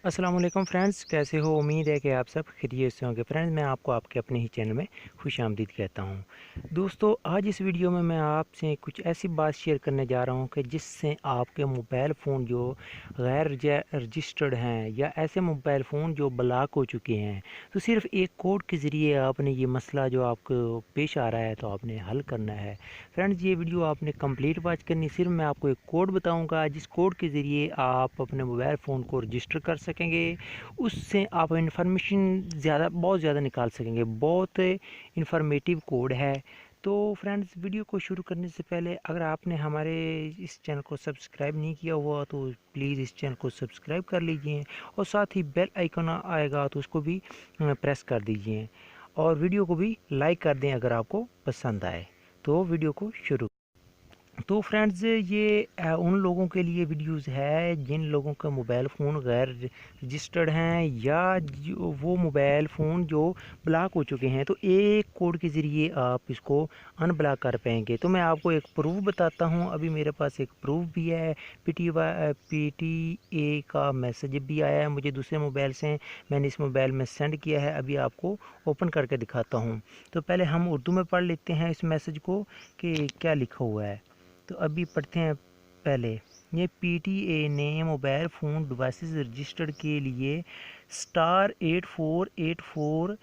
अस्सलाम वालेकुम फ्रेंड्स, कैसे हो? उम्मीद है कि आप सब खैरियत से होंगे। फ्रेंड्स, मैं आपको आपके अपने ही चैनल में खुशामदीद कहता हूं। दोस्तों, आज इस वीडियो में मैं आपसे कुछ ऐसी बात शेयर करने जा रहा हूं कि जिससे आपके मोबाइल फ़ोन जो गैर रजिस्टर्ड हैं या ऐसे मोबाइल फ़ोन जो ब्लॉक हो चुके हैं, तो सिर्फ एक कोड के ज़रिए आपने ये मसला जो आपको पेश आ रहा है तो आपने हल करना है। फ्रेंड्स, ये वीडियो आपने कंप्लीट वॉच करनी। सिर्फ मैं आपको एक कोड बताऊंगा जिस कोड के ज़रिए आप अपने मोबाइल फ़ोन को रजिस्टर कर सकेंगे। उससे आप इंफॉर्मेशन बहुत ज़्यादा निकाल सकेंगे। बहुत इंफॉर्मेटिव कोड है। तो फ्रेंड्स, वीडियो को शुरू करने से पहले अगर आपने हमारे इस चैनल को सब्सक्राइब नहीं किया हुआ तो प्लीज़ इस चैनल को सब्सक्राइब कर लीजिए और साथ ही बेल आइकन आएगा तो उसको भी प्रेस कर दीजिए और वीडियो को भी लाइक कर दें अगर आपको पसंद आए। तो वीडियो को शुरू। तो फ्रेंड्स, ये उन लोगों के लिए वीडियोस है जिन लोगों का मोबाइल फ़ोन गैर रजिस्टर्ड हैं या वो मोबाइल फ़ोन जो ब्लॉक हो चुके हैं, तो एक कोड के ज़रिए आप इसको अनब्लॉक कर पाएंगे। तो मैं आपको एक प्रूफ बताता हूँ। अभी मेरे पास एक प्रूफ भी है। PTA का मैसेज भी आया है मुझे दूसरे मोबाइल से। मैंने इस मोबाइल में सेंड किया है। अभी आपको ओपन करके दिखाता हूँ। तो पहले हम उर्दू में पढ़ लेते हैं इस मैसेज को कि क्या लिखा हुआ है। तो अभी पढ़ते हैं पहले। ये PTA ने मोबाइल फ़ोन डिवाइसेस रजिस्टर्ड के लिए *8484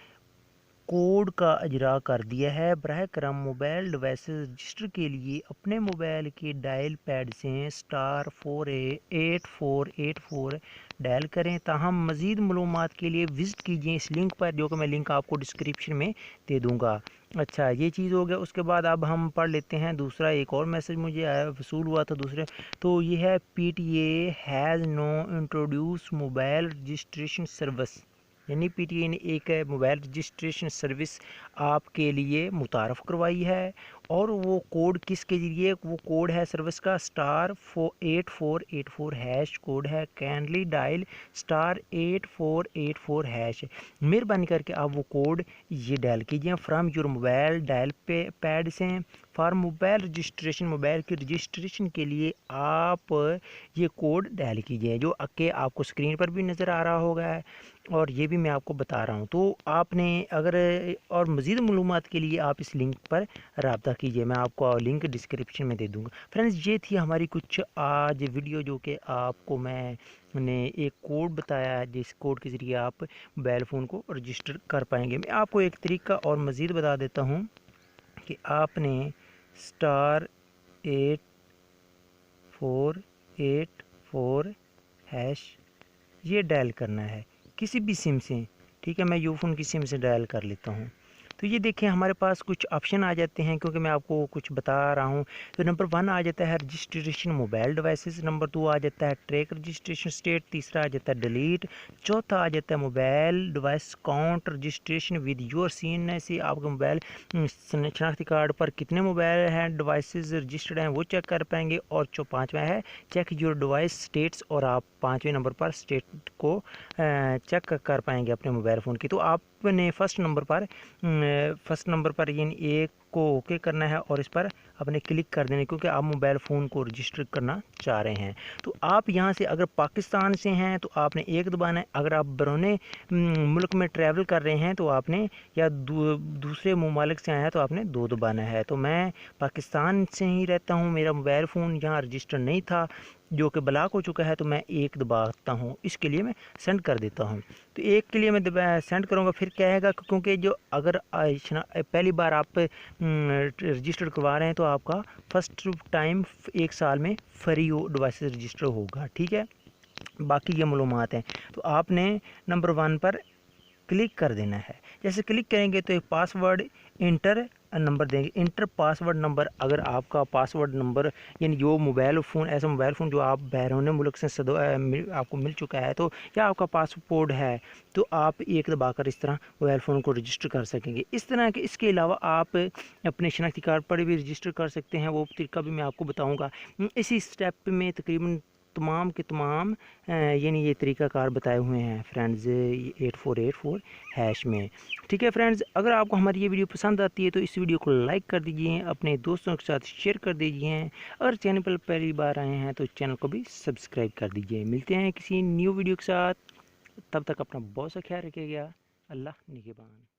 कोड का इजरा कर दिया है। बराह करम मोबाइल डिवाइसेस रजिस्टर के लिए अपने मोबाइल के डायल पैड से *8484 डायल करें। ताहम मज़ीद मालूमात के लिए विज़िट कीजिए इस लिंक पर, जो कि मैं लिंक आपको डिस्क्रिप्शन में दे दूँगा। अच्छा, ये चीज़ हो गया। उसके बाद अब हम पढ़ लेते हैं दूसरा। एक और मैसेज मुझे आया, वसूल हुआ था दूसरे। तो ये है PTA has know introduce mobile registration service, यानी PTA ने एक मोबाइल रजिस्ट्रेशन सर्विस आपके लिए मुतारफ़ करवाई है। और वो कोड किसके ज़रिए? वो कोड है सर्विस का *8484 हैश कोड है। Connelly dial *8484 hash. मेहरबानी करके आप वो कोड ये डायल कीजिए from your mobile dial pad से। फॉर मोबाइल रजिस्ट्रेशन, मोबाइल की रजिस्ट्रेशन के लिए आप ये कोड डायल कीजिए, जो कि आपको स्क्रीन पर भी नज़र आ रहा होगा और ये भी मैं आपको बता रहा हूँ। तो आपने अगर और मज़ीद मालूमात के लिए आप इस लिंक पर रब्ता कीजिए। मैं आपको लिंक डिस्क्रिप्शन में दे दूँगा। फ्रेंड्स, ये थी हमारी कुछ आज वीडियो, जो कि आपको मैंने एक कोड बताया है जिस कोड के ज़रिए आप मोबाइल फ़ोन को रजिस्टर कर पाएंगे। मैं आपको एक तरीका और मज़ीद बता देता हूँ कि आपने *8484 हैश ये डायल करना है किसी भी सिम से। ठीक है, मैं यूफोन की सिम से डायल कर लेता हूँ। तो ये देखें, हमारे पास कुछ ऑप्शन आ जाते हैं क्योंकि मैं आपको कुछ बता रहा हूँ। तो नंबर 1 आ जाता है रजिस्ट्रेशन मोबाइल डिवाइसेस। नंबर 2 आ जाता है ट्रैक रजिस्ट्रेशन स्टेट। तीसरा आ जाता है डिलीट। चौथा आ जाता है mobile device count registration with your scene से आपके मोबाइल शनाख्ती कार्ड पर कितने मोबाइल हैं डिवाइसेस रजिस्टर्ड हैं वो चेक कर पाएंगे। और जो पाँचवा है चेक योर डिवाइस स्टेट्स, और आप पाँचवें नंबर पर स्टेट को चेक कर पाएंगे अपने मोबाइल फ़ोन की। तो आपने फर्स्ट नंबर पर यानी एक को ओके करना है और इस पर अपने क्लिक कर देना, क्योंकि आप मोबाइल फ़ोन को रजिस्टर करना चाह रहे हैं। तो आप यहाँ से अगर पाकिस्तान से हैं तो आपने एक दबाना है। अगर आप बरूने मुल्क में ट्रैवल कर रहे हैं तो आपने, या दूसरे ममालिक से आए हैं तो आपने 2 दबाना है। तो मैं पाकिस्तान से ही रहता हूँ, मेरा मोबाइल फ़ोन यहाँ रजिस्टर नहीं था जो कि ब्लॉक हो चुका है, तो मैं एक दबाता हूँ। इसके लिए मैं सेंड कर देता हूँ। तो एक के लिए मैं सेंड करूँगा। फिर क्या है, क्योंकि जो अगर पहली बार आप रजिस्टर करवा रहे हैं तो आपका फर्स्ट टाइम 1 साल में फ्री डिवाइस रजिस्टर होगा। ठीक है, बाकी ये मालूमात हैं। तो आपने नंबर 1 पर क्लिक कर देना है। जैसे क्लिक करेंगे तो एक पासवर्ड इंटर नंबर देंगे, इंटर पासवर्ड नंबर। अगर आपका पासवर्ड नंबर यानी जो मोबाइल फ़ोन, ऐसा मोबाइल फ़ोन जो आप बैरून मुल्क से आपको मिल चुका है, तो या आपका पासपोर्ट है, तो आप एक दबाकर इस तरह मोबाइल फ़ोन को रजिस्टर कर सकेंगे। इस तरह के इसके अलावा आप अपने शनाख्ती कार्ड पर भी रजिस्टर कर सकते हैं। वो तरीका भी मैं आपको बताऊँगा। इसी स्टेप में तकरीबन तमाम के तमाम यानी ये तरीक़ाकार बताए हुए हैं फ्रेंड्स 8484 हैश में। ठीक है फ्रेंड्स, अगर आपको हमारी ये वीडियो पसंद आती है तो इस वीडियो को लाइक कर दीजिए, अपने दोस्तों के साथ शेयर कर दीजिए। अगर चैनल पर पहली बार आए हैं तो चैनल को भी सब्सक्राइब कर दीजिए। मिलते हैं किसी न्यू वीडियो के साथ। تب تک اپنا بہت سا خیال رکھیے گا۔ اللہ نگہبان۔